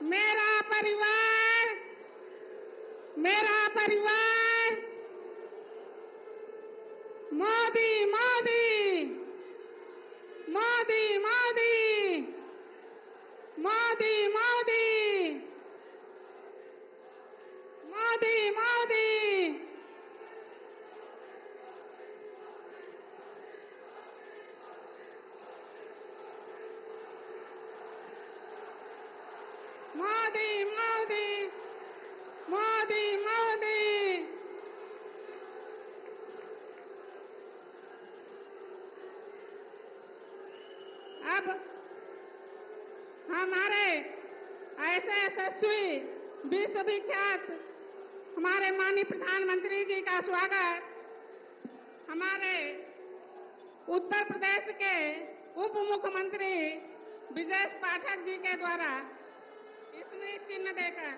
मेरा परिवार, मेरा परिवार, मोदी मोदी, मोदी मोदी, मोदी मोदी, मोदी मोदी, मोदी मोदी, मोदी मोदी। अब हमारे ऐसे यशस्वी विश्वविख्यात हमारे माननीय प्रधानमंत्री जी का स्वागत हमारे उत्तर प्रदेश के उप मुख्यमंत्री ब्रजेश पाठक जी के द्वारा स्मृति चिन्ह देकर।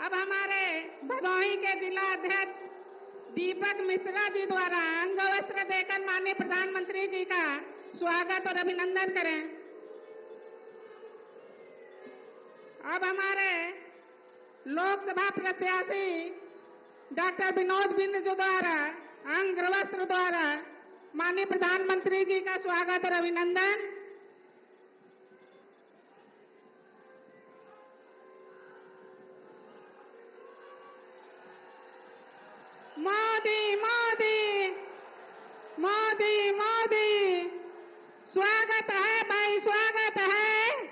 अब हमारे भदोही के जिला अध्यक्ष दीपक मिश्रा जी द्वारा अंगवस्त्र देकर माननीय प्रधानमंत्री जी का स्वागत और अभिनंदन करें। अब हमारे लोकसभा प्रत्याशी डॉक्टर विनोद बिंद जी द्वारा अंगवस्त्र द्वारा माननीय प्रधानमंत्री जी का स्वागत और अभिनंदन। मोदी मोदी, मोदी मोदी, स्वागत है भाई, स्वागत है,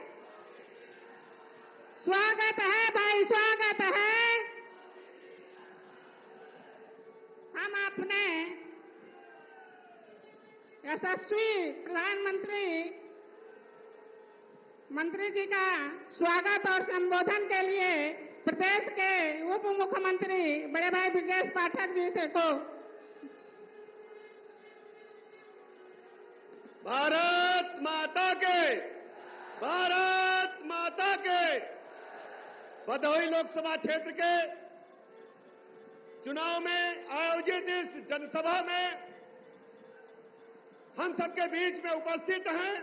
स्वागत है भाई, स्वागत है। हम अपने यशस्वी प्रधानमंत्री मंत्री जी का स्वागत और संबोधन के लिए प्रदेश के उप मुख्यमंत्री बड़े भाई ब्रजेश पाठक जी से को। भारत माता के, भारत माता के। भदोही लोकसभा क्षेत्र के चुनाव में आयोजित इस जनसभा में हम सबके बीच में उपस्थित हैं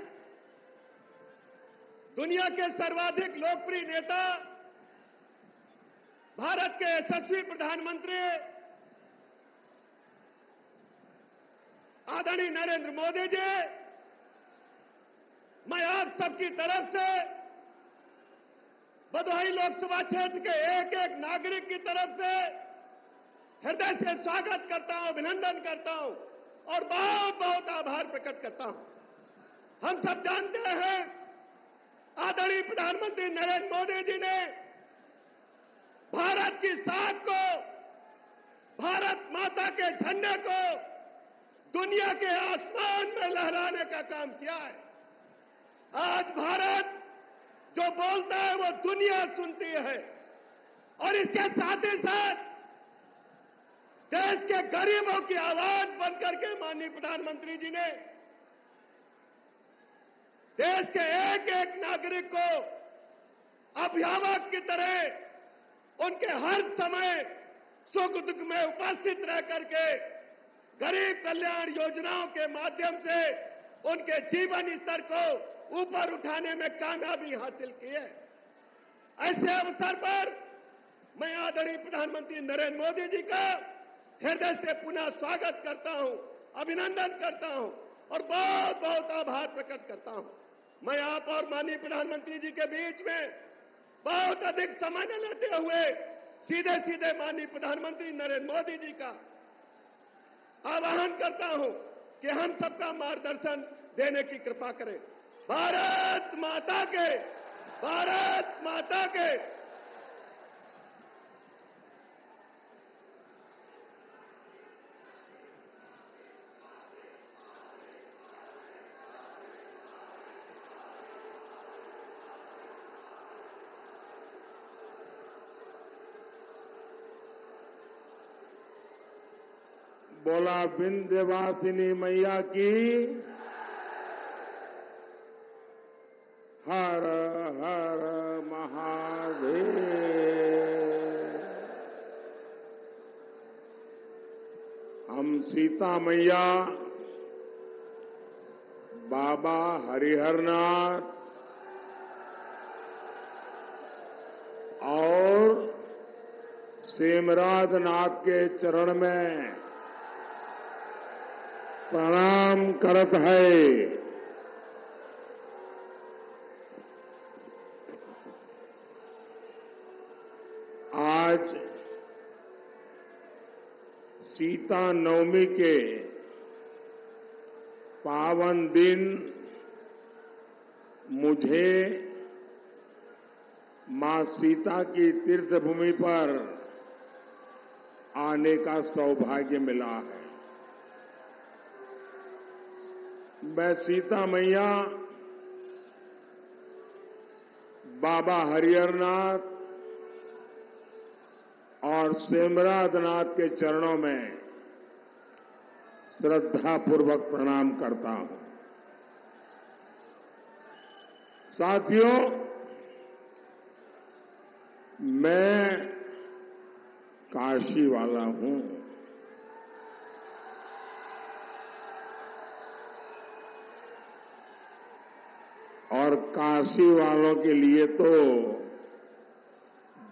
दुनिया के सर्वाधिक लोकप्रिय नेता, भारत के यशस्वी प्रधानमंत्री आदरणीय नरेंद्र मोदी जी। मैं आप सबकी तरफ से भदोही लोकसभा क्षेत्र के एक एक नागरिक की तरफ से हृदय से स्वागत करता हूं, अभिनंदन करता हूं और बहुत बहुत आभार प्रकट करता हूं। हम सब जानते हैं आदरणीय प्रधानमंत्री नरेंद्र मोदी जी ने भारत की साख को, भारत माता के झंडे को दुनिया के आसमान में लहराने का काम किया है। आज भारत जो बोलता है वो दुनिया सुनती है और इसके साथ ही साथ देश के गरीबों की आवाज बनकर के माननीय प्रधानमंत्री जी ने देश के एक एक नागरिक को अभिभावक की तरह उनके हर समय सुख दुख में उपस्थित रह करके गरीब कल्याण योजनाओं के माध्यम से उनके जीवन स्तर को ऊपर उठाने में कामयाबी हासिल की है। ऐसे अवसर पर मैं आदरणीय प्रधानमंत्री नरेंद्र मोदी जी का हृदय से पुनः स्वागत करता हूं, अभिनंदन करता हूं और बहुत बहुत आभार प्रकट करता हूं। मैं आप और माननीय प्रधानमंत्री जी के बीच में बहुत अधिक समय न लेते हुए सीधे सीधे माननीय प्रधानमंत्री नरेंद्र मोदी जी का आह्वान करता हूं कि हम सबका मार्गदर्शन देने की कृपा करें। भारत माता के, भारत माता के। बोला विंध्यवासिनी मैया की। हर हर महादेव। हम सीता मैया, बाबा हरिहरनाथ और सेमराज नाथ के चरण में प्रणाम करत है। आज सीता नवमी के पावन दिन मुझे मां सीता की तीर्थ भूमि पर आने का सौभाग्य मिला है। मैं सीता मैया, बाबा हरिहरनाथ और सेमराज नाथ के चरणों में श्रद्धापूर्वक प्रणाम करता हूं। साथियों, मैं काशी वाला हूं। और काशी वालों के लिए तो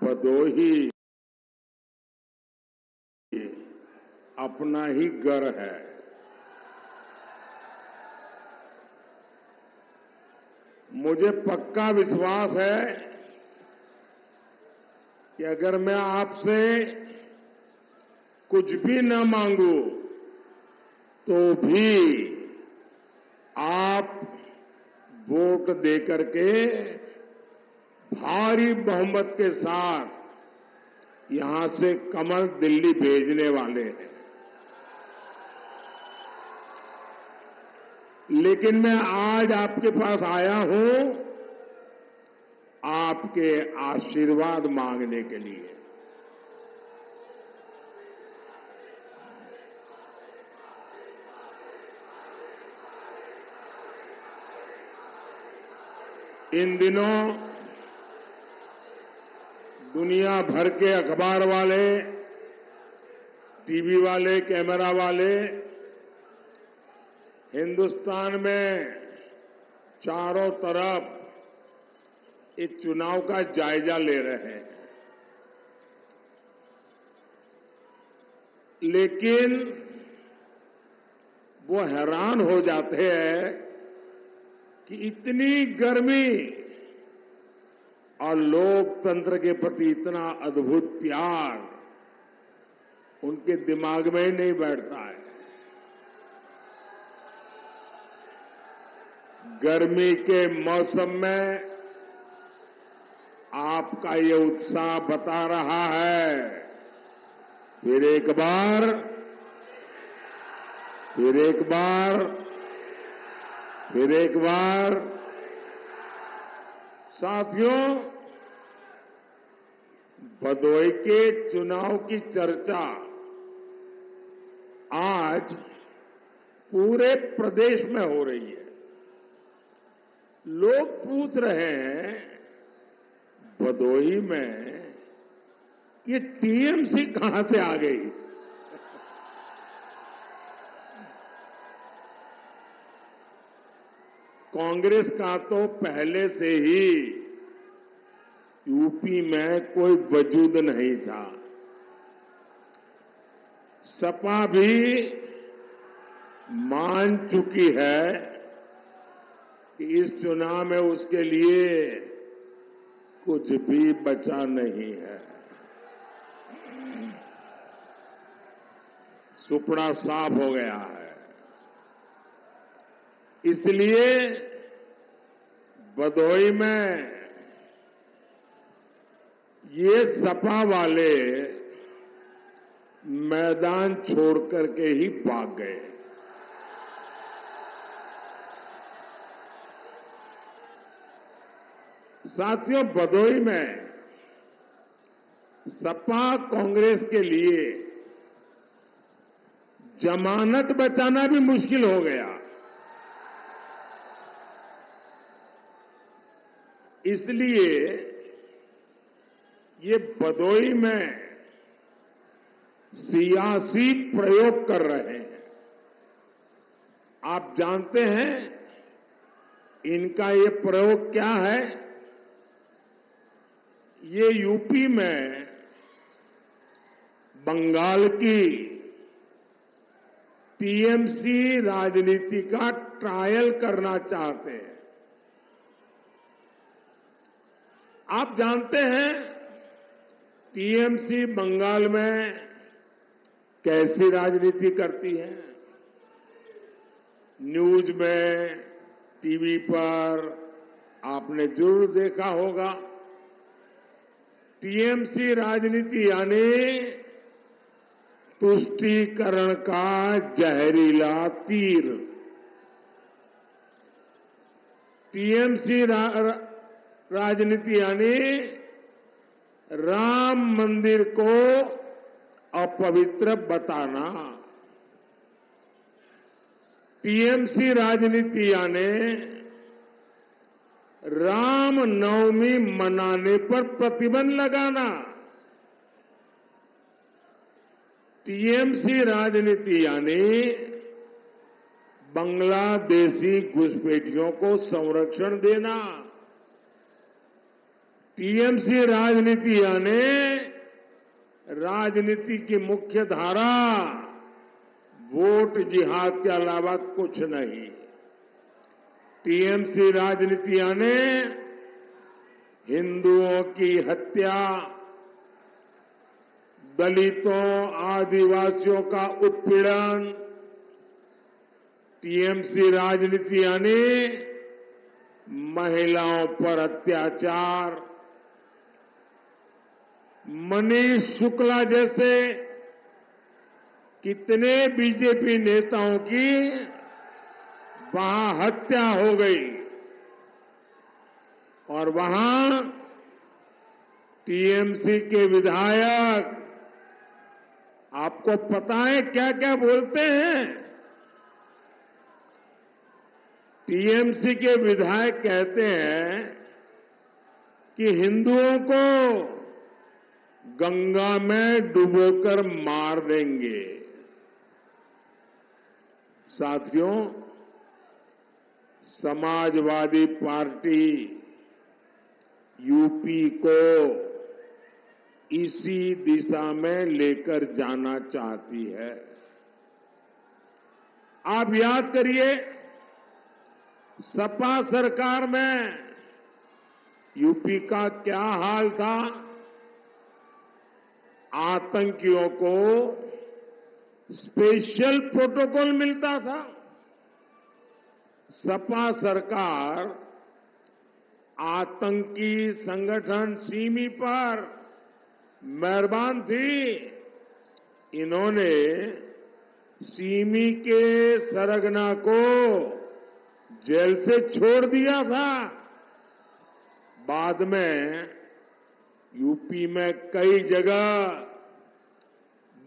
भदोही अपना ही घर है। मुझे पक्का विश्वास है कि अगर मैं आपसे कुछ भी न मांगू तो भी आप वोट देकर के भारी बहुमत के साथ यहां से कमल दिल्ली भेजने वाले हैं। लेकिन मैं आज आपके पास आया हूं आपके आशीर्वाद मांगने के लिए। इन दिनों दुनिया भर के अखबार वाले, टीवी वाले, कैमरा वाले हिंदुस्तान में चारों तरफ इस चुनाव का जायजा ले रहे हैं। लेकिन वो हैरान हो जाते हैं कि इतनी गर्मी और लोकतंत्र के प्रति इतना अद्भुत प्यार उनके दिमाग में ही नहीं बैठता है। गर्मी के मौसम में आपका ये उत्साह बता रहा है। फिर एक बार, फिर एक बार, फिर एक बार। साथियों, भदोही के चुनाव की चर्चा आज पूरे प्रदेश में हो रही है। लोग पूछ रहे हैं भदोही में ये टीएमसी कहां से आ गई। कांग्रेस का तो पहले से ही यूपी में कोई वजूद नहीं था। सपा भी मान चुकी है कि इस चुनाव में उसके लिए कुछ भी बचा नहीं है। सुपड़ा साफ हो गया है। इसलिए भदोही में ये सपा वाले मैदान छोड़ करके ही भाग गए। साथियों, भदोही में सपा कांग्रेस के लिए जमानत बचाना भी मुश्किल हो गया। इसलिए ये भदोही में सियासी प्रयोग कर रहे हैं। आप जानते हैं इनका ये प्रयोग क्या है? ये यूपी में बंगाल की टीएमसी राजनीति का ट्रायल करना चाहते हैं। आप जानते हैं टीएमसी बंगाल में कैसी राजनीति करती है? न्यूज में, टीवी पर आपने जरूर देखा होगा। टीएमसी राजनीति यानी तुष्टीकरण का जहरीला तीर। टीएमसी राजनीति यानी राम मंदिर को अपवित्र बताना। टीएमसी राजनीति यानी राम नवमी मनाने पर प्रतिबंध लगाना। टीएमसी राजनीति यानी बांग्लादेशी घुसपैठियों को संरक्षण देना। टीएमसी राजनीति यानी राजनीति की मुख्य धारा वोट जिहाद के अलावा कुछ नहीं। टीएमसी राजनीति यानी हिंदुओं की हत्या, दलितों, आदिवासियों का उत्पीड़न। टीएमसी राजनीति यानी महिलाओं पर अत्याचार। मनीष शुक्ला जैसे कितने बीजेपी नेताओं की वहां हत्या हो गई और वहां टीएमसी के विधायक, आपको पता है क्या क्या बोलते हैं? टीएमसी के विधायक कहते हैं कि हिंदुओं को गंगा में डुबोकर मार देंगे। साथियों, समाजवादी पार्टी यूपी को इसी दिशा में लेकर जाना चाहती है। आप याद करिए, सपा सरकार में यूपी का क्या हाल था? आतंकियों को स्पेशल प्रोटोकॉल मिलता था। सपा सरकार आतंकी संगठन सिमी पर मेहरबान थी। इन्होंने सिमी के सरगना को जेल से छोड़ दिया था। बाद में यूपी में कई जगह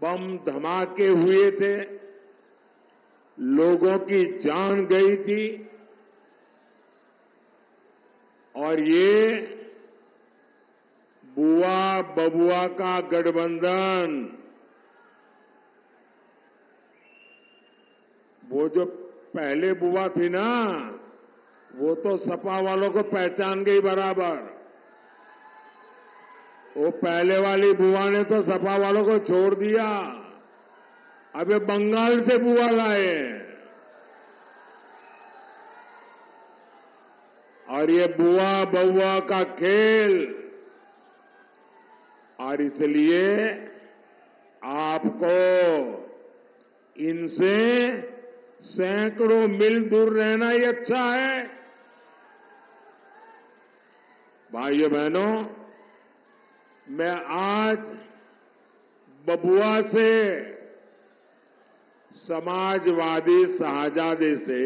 बम धमाके हुए थे, लोगों की जान गई थी और ये बुआ बबुआ का गठबंधन, वो जो पहले बुआ थी ना, वो तो सपा वालों को पहचान गई बराबर। वो पहले वाली बुआ ने तो सपा वालों को छोड़ दिया। अब ये बंगाल से बुआ लाए और ये बुआ बउआ का खेल। और इसलिए आपको इनसे सैकड़ों मील दूर रहना ही अच्छा है। भाइयों बहनों, मैं आज बबुआ से, समाजवादी शाहजादे से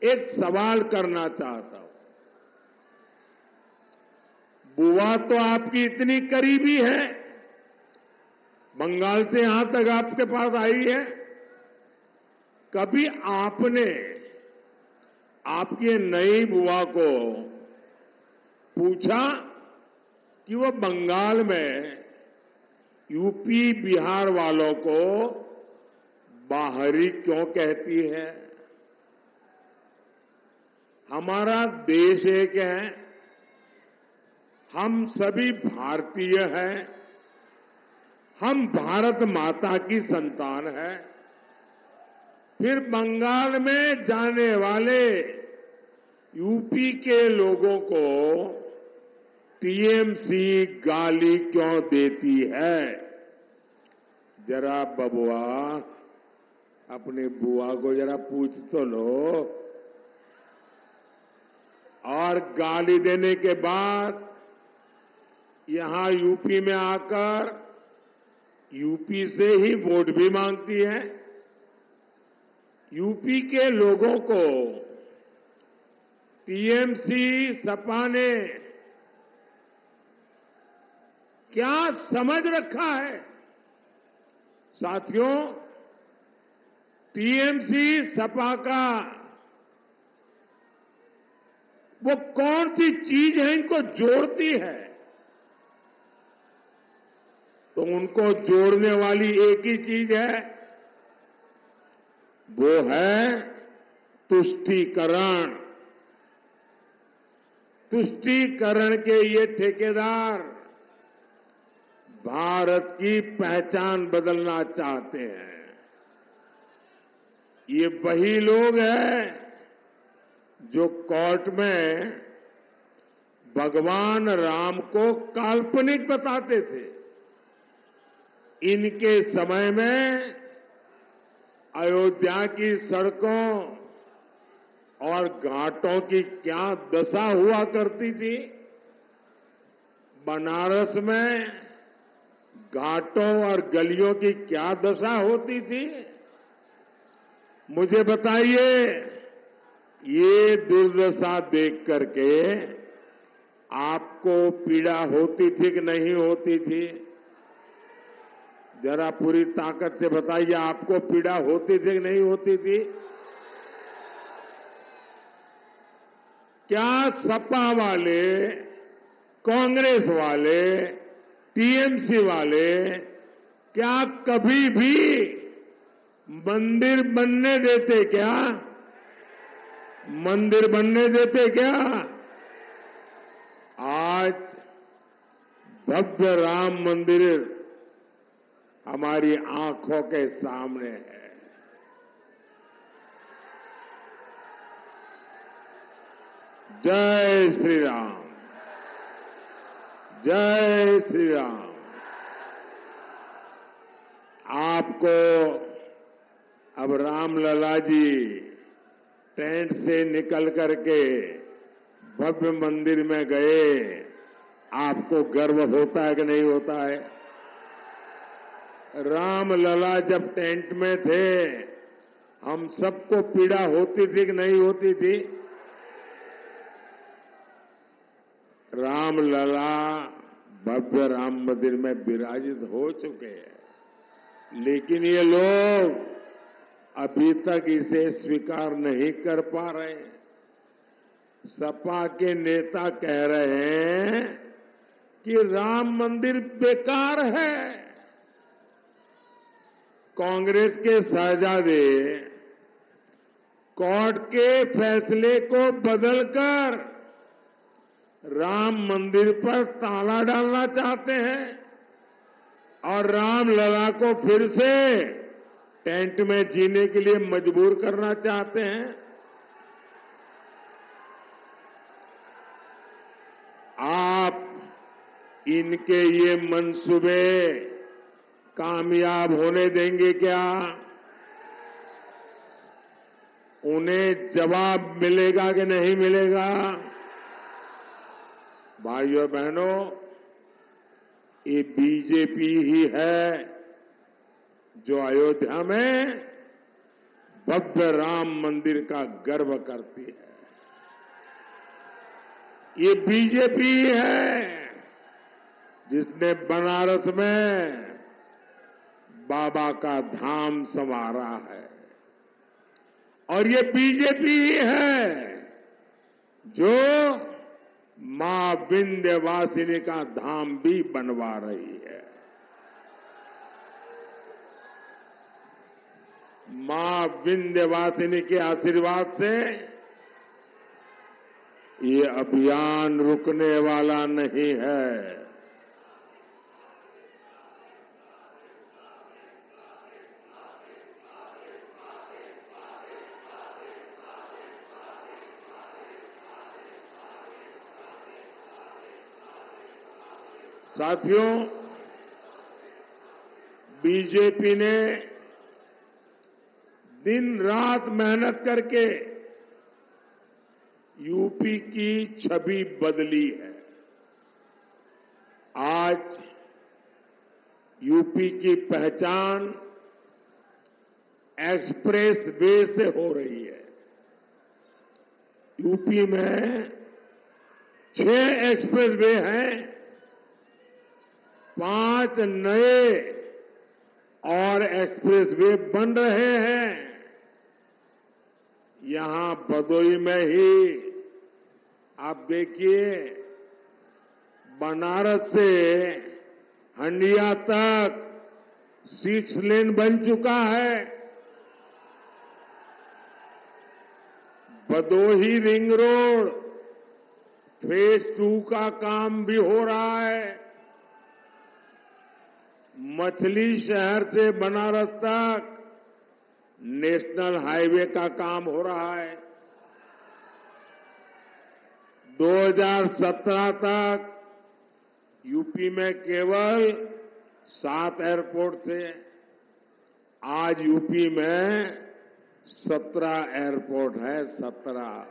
एक सवाल करना चाहता हूं। बुआ तो आपकी इतनी करीबी है, बंगाल से यहां तक आपके पास आई है। कभी आपने आपकी नई बुआ को पूछा कि वो बंगाल में यूपी बिहार वालों को बाहरी क्यों कहती है? हमारा देश एक है, हम सभी भारतीय हैं, हम भारत माता की संतान हैं। फिर बंगाल में जाने वाले यूपी के लोगों को टीएमसी गाली क्यों देती है? जरा बबुआ अपनी बुआ को जरा पूछ तो लो। और गाली देने के बाद यहां यूपी में आकर यूपी से ही वोट भी मांगती है। यूपी के लोगों को टीएमसी सपा ने क्या समझ रखा है? साथियों, टीएमसी सपा का वो कौन सी चीज है इनको जोड़ती है? तो उनको जोड़ने वाली एक ही चीज है, वो है तुष्टीकरण। तुष्टीकरण के ये ठेकेदार भारत की पहचान बदलना चाहते हैं। ये वही लोग हैं जो कोर्ट में भगवान राम को काल्पनिक बताते थे। इनके समय में अयोध्या की सड़कों और घाटों की क्या दशा हुआ करती थी। बनारस में घाटों और गलियों की क्या दशा होती थी। मुझे बताइए, ये दुर्दशा देख करके आपको पीड़ा होती थी कि नहीं होती थी? जरा पूरी ताकत से बताइए, आपको पीड़ा होती थी कि नहीं होती थी? क्या सपा वाले, कांग्रेस वाले, टीएमसी वाले क्या कभी भी मंदिर बनने देते क्या? मंदिर बनने देते क्या? आज भव्य राम मंदिर हमारी आंखों के सामने है। जय श्री राम, जय श्री राम। आपको अब रामलला जी टेंट से निकल करके भव्य मंदिर में गए, आपको गर्व होता है कि नहीं होता है? रामलला जब टेंट में थे, हम सबको पीड़ा होती थी कि नहीं होती थी? रामलला भव्य राम मंदिर में विराजित हो चुके हैं, लेकिन ये लोग अभी तक इसे स्वीकार नहीं कर पा रहे। सपा के नेता कह रहे हैं कि राम मंदिर बेकार है। कांग्रेस के शहजादे कोर्ट के फैसले को बदलकर राम मंदिर पर ताला डालना चाहते हैं और रामलला को फिर से टेंट में जीने के लिए मजबूर करना चाहते हैं। आप इनके ये मंसूबे कामयाब होने देंगे क्या? उन्हें जवाब मिलेगा कि नहीं मिलेगा? भाइयों बहनों, ये बीजेपी ही है जो अयोध्या में भव्य राम मंदिर का गर्व करती है। ये बीजेपी है जिसने बनारस में बाबा का धाम संवारा है, और ये बीजेपी ही है जो मां विंध्यवासिनी का धाम भी बनवा रही है। मां विंध्यवासिनी के आशीर्वाद से ये अभियान रुकने वाला नहीं है। साथियों, बीजेपी ने दिन रात मेहनत करके यूपी की छवि बदली है। आज यूपी की पहचान एक्सप्रेस वे से हो रही है। यूपी में 6 एक्सप्रेस वे हैं, 5 नए और एक्सप्रेस वे बन रहे हैं। यहां भदोही में ही आप देखिए, बनारस से हंडिया तक 6 लेन बन चुका है। भदोही रिंग रोड फेज 2 का काम भी हो रहा है। मछली शहर से बनारस तक नेशनल हाईवे का काम हो रहा है। 2017 तक यूपी में केवल 7 एयरपोर्ट थे। आज यूपी में 17 एयरपोर्ट है, 17।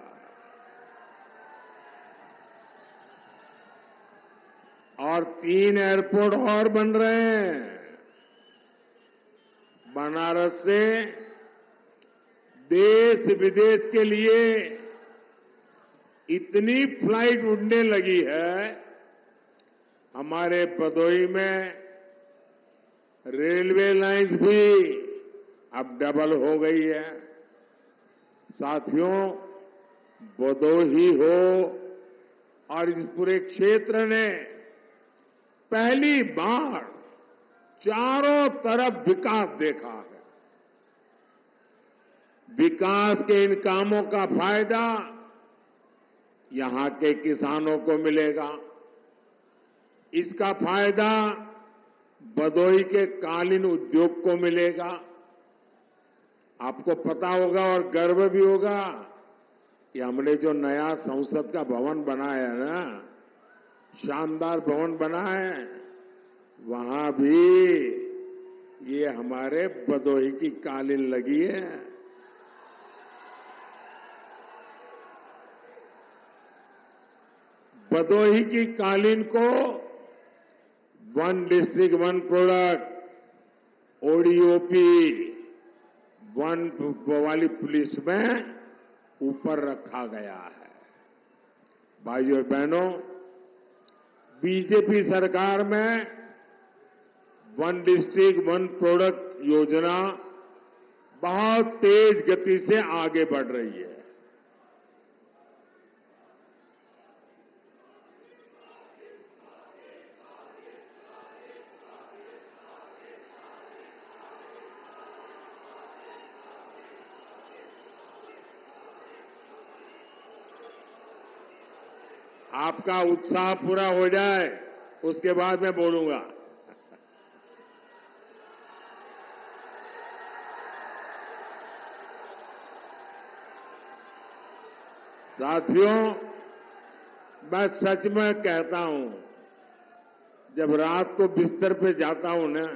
और 3 एयरपोर्ट और बन रहे हैं। बनारस से देश विदेश के लिए इतनी फ्लाइट उड़ने लगी है। हमारे भदोही में रेलवे लाइंस भी अब डबल हो गई है। साथियों, भदोही हो और इस पूरे क्षेत्र ने पहली बार चारों तरफ विकास देखा है। विकास के इन कामों का फायदा यहां के किसानों को मिलेगा। इसका फायदा भदोही के कालीन उद्योग को मिलेगा। आपको पता होगा और गर्व भी होगा कि हमने जो नया संसद का भवन बनाया है ना, शानदार भवन बना है, वहां भी ये हमारे भदोही की कालीन लगी है। भदोही की कालीन को 1 डिस्ट्रिक्ट 1 प्रोडक्ट ओडीओपी 1 वाली पुलिस में ऊपर रखा गया है। भाइयों और बहनों, बीजेपी सरकार में 1 डिस्ट्रिक्ट 1 प्रोडक्ट योजना बहुत तेज गति से आगे बढ़ रही है। आपका उत्साह पूरा हो जाए उसके बाद मैं बोलूंगा। साथियों, मैं सच में कहता हूं, जब रात को बिस्तर पे जाता हूं ना,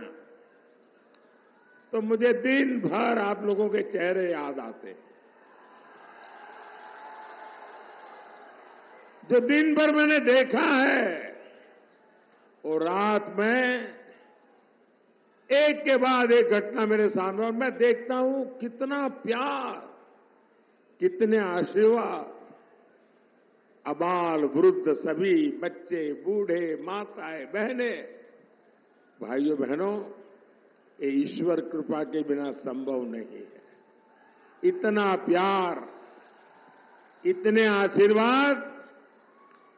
तो मुझे दिन भर आप लोगों के चेहरे याद आते हैं। जो दिन भर मैंने देखा है, और रात में एक के बाद एक घटना मेरे सामने, और मैं देखता हूं कितना प्यार, कितने आशीर्वाद, अबाल वृद्ध सभी, बच्चे, बूढ़े, माताएं, बहनें, भाइयों बहनों, ये ईश्वर कृपा के बिना संभव नहीं है। इतना प्यार, इतने आशीर्वाद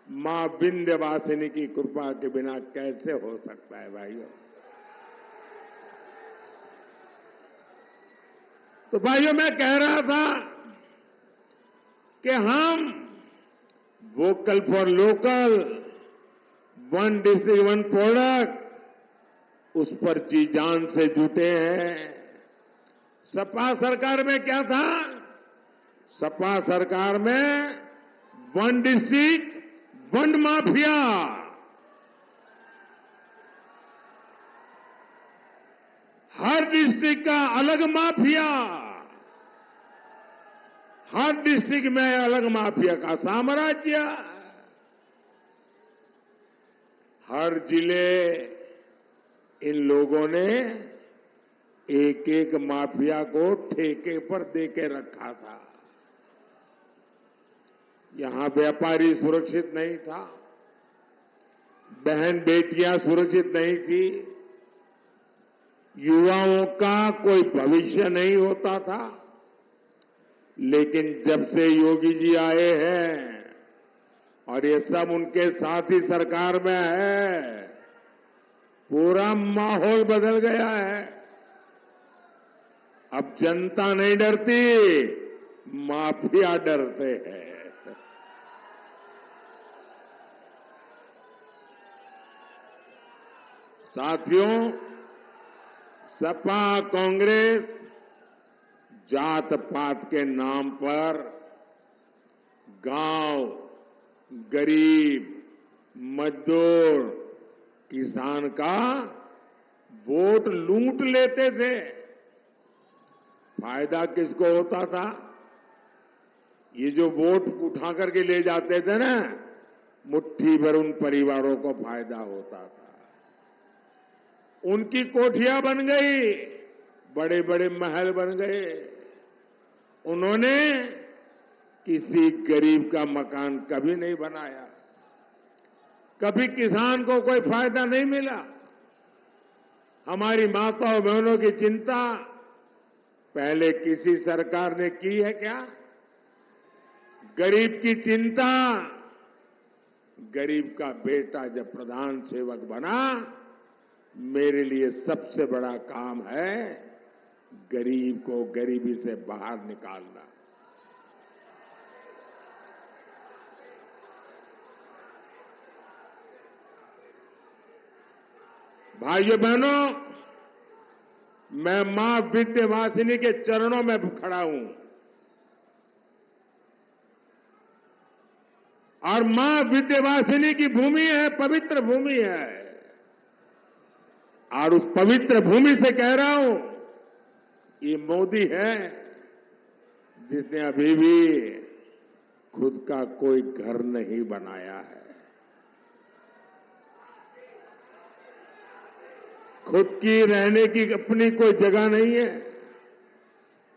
मां विंध्यवासिनी की कृपा के बिना कैसे हो सकता है भाइयों। तो भाइयों, मैं कह रहा था कि हम vocal for local, one district one product, उस पर जी जान से जुटे हैं। सपा सरकार में क्या था? सपा सरकार में वन डिस्ट्रिक्ट वन माफिया, हर डिस्ट्रिक्ट का अलग माफिया, हर डिस्ट्रिक्ट में अलग माफिया का साम्राज्य, हर जिले इन लोगों ने एक एक माफिया को ठेके पर देके रखा था। यहां व्यापारी सुरक्षित नहीं था, बहन बेटियां सुरक्षित नहीं थी, युवाओं का कोई भविष्य नहीं होता था। लेकिन जब से योगी जी आए हैं और ये सब उनके साथ ही सरकार में है, पूरा माहौल बदल गया है। अब जनता नहीं डरती, माफिया डरते हैं। साथियों, सपा कांग्रेस जात पात के नाम पर गांव, गरीब, मजदूर, किसान का वोट लूट लेते थे। फायदा किसको होता था? ये जो वोट उठा करके ले जाते थे ना, मुट्ठी भर उन परिवारों को फायदा होता था। उनकी कोठियां बन गई, बड़े बड़े महल बन गए। उन्होंने किसी गरीब का मकान कभी नहीं बनाया, कभी किसान को कोई फायदा नहीं मिला। हमारी माताओं बहनों की चिंता पहले किसी सरकार ने की है क्या? गरीब की चिंता, गरीब का बेटा जब प्रधान सेवक बना, मेरे लिए सबसे बड़ा काम है गरीब को गरीबी से बाहर निकालना। भाइयों बहनों, मैं मां विंध्यवासिनी के चरणों में खड़ा हूं और मां विंध्यवासिनी की भूमि है, पवित्र भूमि है। और उस पवित्र भूमि से कह रहा हूं, ये मोदी है जिसने अभी भी खुद का कोई घर नहीं बनाया है, खुद की रहने की अपनी कोई जगह नहीं है,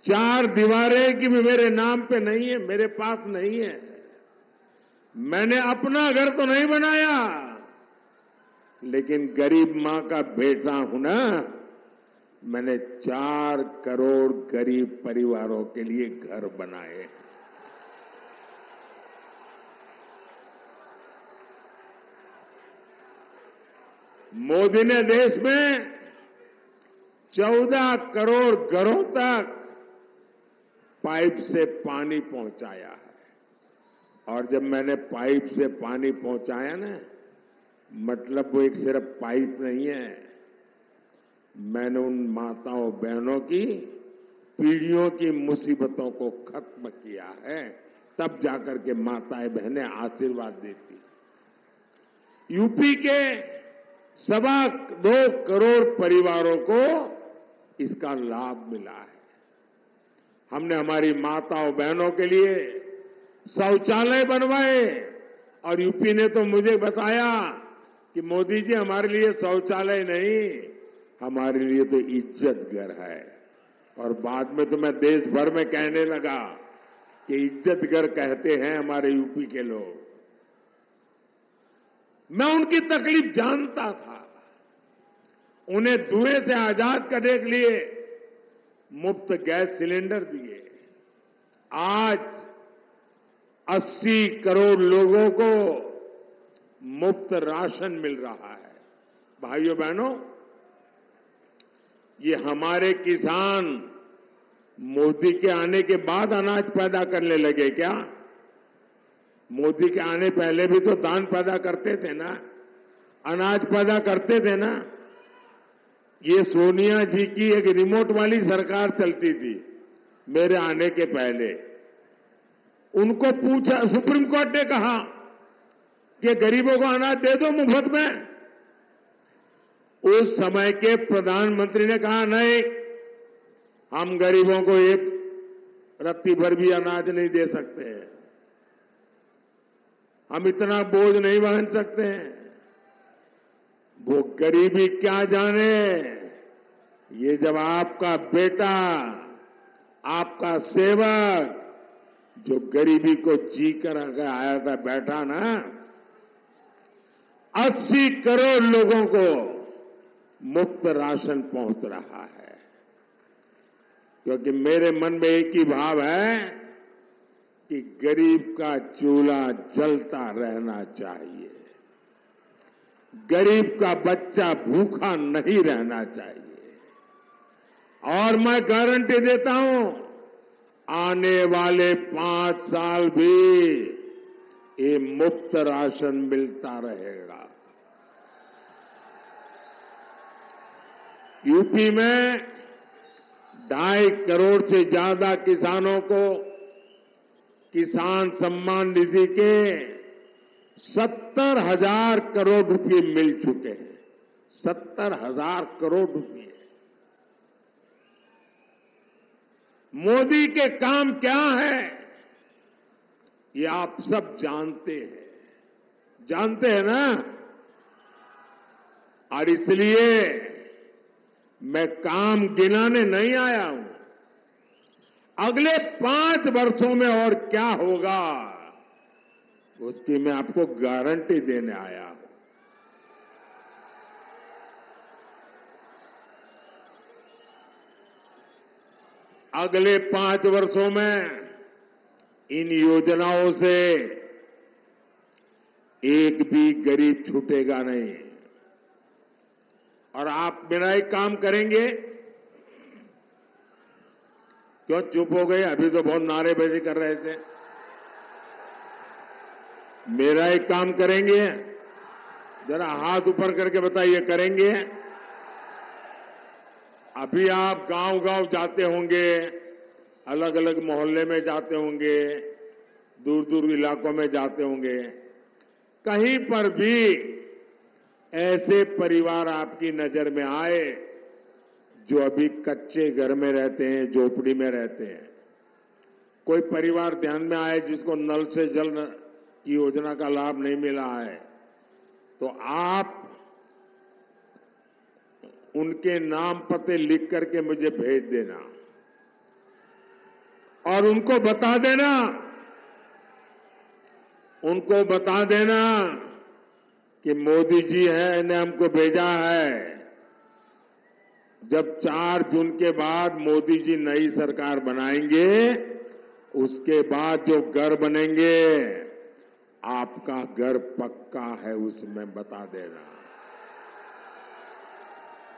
चार दीवारें की भी मेरे नाम पे नहीं है, मेरे पास नहीं है। मैंने अपना घर तो नहीं बनाया, लेकिन गरीब मां का बेटा हूं ना, मैंने 4 करोड़ गरीब परिवारों के लिए घर बनाए। मोदी ने देश में 14 करोड़ घरों तक पाइप से पानी पहुंचाया है। और जब मैंने पाइप से पानी पहुंचाया ना, मतलब वो एक सिर्फ पाइप नहीं है, मैंने उन माताओं बहनों की पीढ़ियों की मुसीबतों को खत्म किया है। तब जाकर के माताएं बहनें आशीर्वाद देती। यूपी के 2.25 करोड़ परिवारों को इसका लाभ मिला है। हमने हमारी माताओं बहनों के लिए शौचालय बनवाए और यूपी ने तो मुझे बताया कि मोदी जी हमारे लिए शौचालय नहीं, हमारे लिए तो इज्जत घर है। और बाद में तो मैं देश भर में कहने लगा कि इज्जत घर कहते हैं हमारे यूपी के लोग। मैं उनकी तकलीफ जानता था। उन्हें धुएं से आजाद करने के लिए मुफ्त गैस सिलेंडर दिए। आज 80 करोड़ लोगों को मुफ्त राशन मिल रहा है। भाइयों बहनों, ये हमारे किसान मोदी के आने के बाद अनाज पैदा करने लगे क्या? मोदी के आने पहले भी तो धान पैदा करते थे ना, अनाज पैदा करते थे ना। ये सोनिया जी की एक रिमोट वाली सरकार चलती थी मेरे आने के पहले। उनको पूछा, सुप्रीम कोर्ट ने कहा कि गरीबों को अनाज दे दो मुफ्त में। उस समय के प्रधानमंत्री ने कहा नहीं, हम गरीबों को एक रत्ती भर भी अनाज नहीं दे सकते हैं, हम इतना बोझ नहीं वहन सकते हैं। वो गरीबी क्या जाने, ये जब आपका बेटा, आपका सेवक जो गरीबी को जी कर आया था, बैठा ना, 80 करोड़ लोगों को मुफ्त राशन पहुंच रहा है। क्योंकि मेरे मन में एक ही भाव है कि गरीब का चूल्हा जलता रहना चाहिए, गरीब का बच्चा भूखा नहीं रहना चाहिए। और मैं गारंटी देता हूं, आने वाले 5 साल भी ये मुफ्त राशन मिलता रहेगा। यूपी में 2.5 करोड़ से ज्यादा किसानों को किसान सम्मान निधि के 70,000 करोड़ रुपए मिल चुके हैं। 70,000 करोड़ रुपए। मोदी के काम क्या है ये आप सब जानते हैं ना। और इसलिए मैं काम गिनाने नहीं आया हूं, अगले 5 वर्षों में और क्या होगा उसकी मैं आपको गारंटी देने आया हूं। अगले 5 वर्षों में इन योजनाओं से एक भी गरीब छूटेगा नहीं। और आप मेरा एक काम करेंगे। क्यों चुप हो गए? अभी तो बहुत नारेबाजी कर रहे थे। मेरा एक काम करेंगे, जरा हाथ ऊपर करके बताइए, करेंगे? अभी आप गांव-गांव जाते होंगे, अलग अलग मोहल्ले में जाते होंगे, दूर दूर इलाकों में जाते होंगे, कहीं पर भी ऐसे परिवार आपकी नजर में आए जो अभी कच्चे घर में रहते हैं, झोपड़ी में रहते हैं, कोई परिवार ध्यान में आए जिसको नल से जल की योजना का लाभ नहीं मिला है, तो आप उनके नाम पते लिख करके मुझे भेज देना और उनको बता देना कि मोदी जी ने हमको भेजा है। जब 4 जून के बाद मोदी जी नई सरकार बनाएंगे, उसके बाद जो घर बनेंगे, आपका घर पक्का है उसमें बता देना।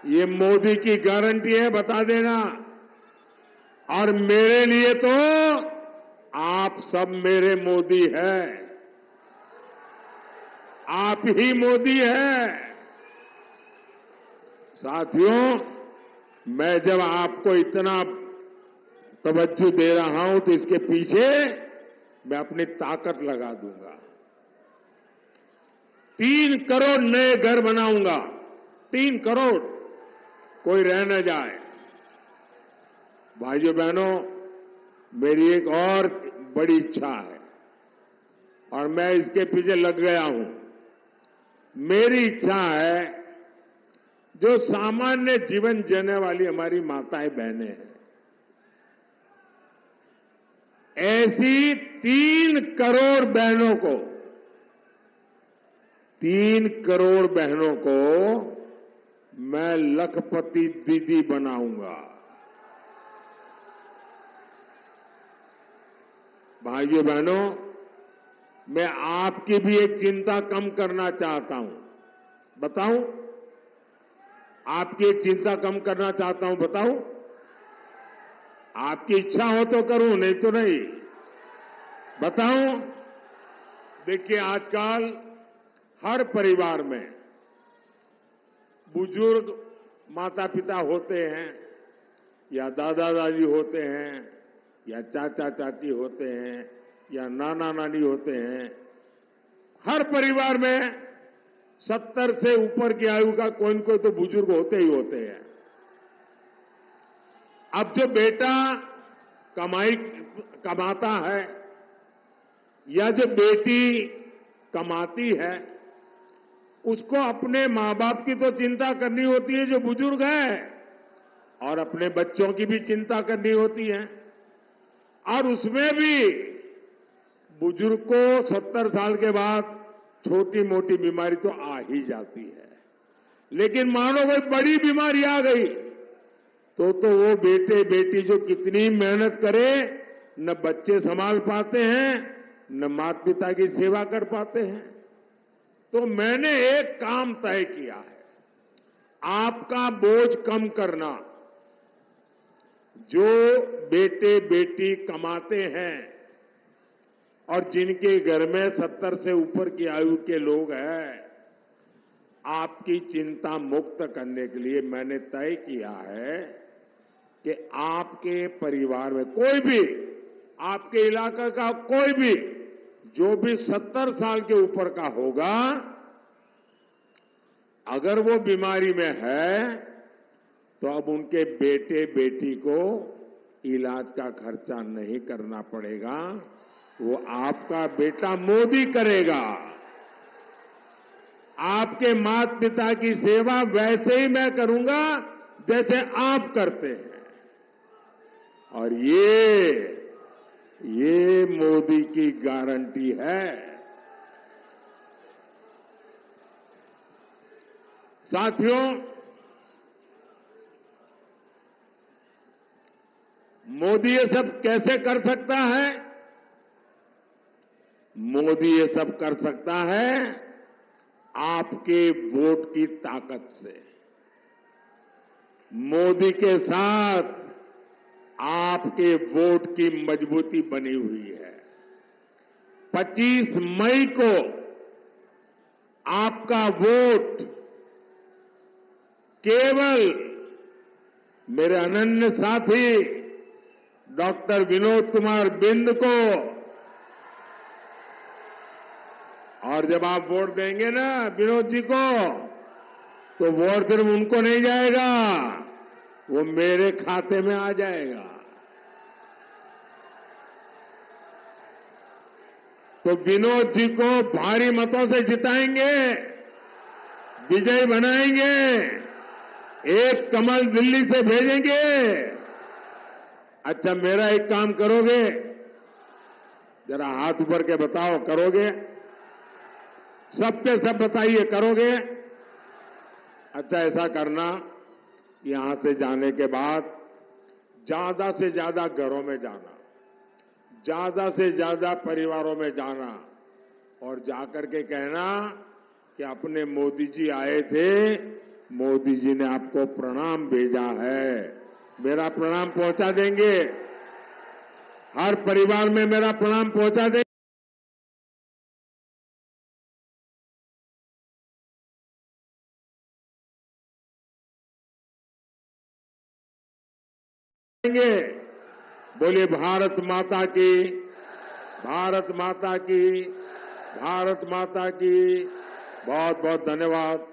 ये मोदी की गारंटी है, बता देना। और मेरे लिए तो आप सब मेरे मोदी हैं, आप ही मोदी हैं। साथियों, मैं जब आपको इतना तवज्जो दे रहा हूं तो इसके पीछे मैं अपनी ताकत लगा दूंगा। 3 करोड़ नए घर बनाऊंगा, 3 करोड़, कोई रह न जाए। भाइयों बहनों, मेरी एक और बड़ी इच्छा है और मैं इसके पीछे लग गया हूं। मेरी इच्छा है, जो सामान्य जीवन जीने वाली हमारी माताएं बहनें हैं, ऐसी 3 करोड़ बहनों को, 3 करोड़ बहनों को मैं लखपति दीदी बनाऊंगा। भाइयों बहनों, मैं आपकी भी एक चिंता कम करना चाहता हूं। बताऊं? आपकी एक चिंता कम करना चाहता हूं, बताऊं? आपकी इच्छा हो तो करूं, नहीं तो नहीं। बताऊं? देखिए, आजकल हर परिवार में बुजुर्ग माता पिता होते हैं, या दादा दादी होते हैं, या चाचा चाची होते हैं, या नाना नानी होते हैं। हर परिवार में 70 से ऊपर की आयु का कोई न कोई तो बुजुर्ग होते ही होते हैं। अब जो बेटा कमाता है या जो बेटी कमाती है, उसको अपने मां बाप की तो चिंता करनी होती है जो बुजुर्ग है, और अपने बच्चों की भी चिंता करनी होती है। और उसमें भी बुजुर्ग को 70 साल के बाद छोटी मोटी बीमारी तो आ ही जाती है, लेकिन मानो कोई बड़ी बीमारी आ गई तो वो बेटे बेटी जो कितनी मेहनत करे, न बच्चे संभाल पाते हैं, न माता पिता की सेवा कर पाते हैं। तो मैंने एक काम तय किया है, आपका बोझ कम करना। जो बेटे बेटी कमाते हैं और जिनके घर में 70 से ऊपर की आयु के लोग हैं, आपकी चिंता मुक्त करने के लिए मैंने तय किया है कि आपके परिवार में कोई भी, आपके इलाका का कोई भी जो भी 70 साल के ऊपर का होगा, अगर वो बीमारी में है तो अब उनके बेटे बेटी को इलाज का खर्चा नहीं करना पड़ेगा, वो आपका बेटा मोदी करेगा। आपके माता पिता की सेवा वैसे ही मैं करूंगा जैसे आप करते हैं। और ये मोदी की गारंटी है। साथियों, मोदी ये सब कैसे कर सकता है? मोदी ये सब कर सकता है आपके वोट की ताकत से। मोदी के साथ आपके वोट की मजबूती बनी हुई है। 25 मई को आपका वोट केवल मेरे अनन्य साथी डॉक्टर विनोद कुमार बिंद को, और जब आप वोट देंगे ना विनोद जी को, तो वोट सिर्फ उनको नहीं जाएगा, वो मेरे खाते में आ जाएगा। तो विनोद जी को भारी मतों से जिताएंगे, विजयी बनाएंगे, एक कमल दिल्ली से भेजेंगे। अच्छा, मेरा एक काम करोगे? जरा हाथ ऊपर के बताओ, करोगे? सबके सब बताइए, करोगे? अच्छा, ऐसा करना, यहां से जाने के बाद ज्यादा से ज्यादा घरों में जाना, ज्यादा से ज्यादा परिवारों में जाना, और जाकर के कहना कि अपने मोदी जी आए थे, मोदी जी ने आपको प्रणाम भेजा है। मेरा प्रणाम पहुंचा देंगे, हर परिवार में मेरा प्रणाम पहुंचा देंगे। बोलिए भारत माता की, भारत माता की, भारत माता की। बहुत बहुत धन्यवाद।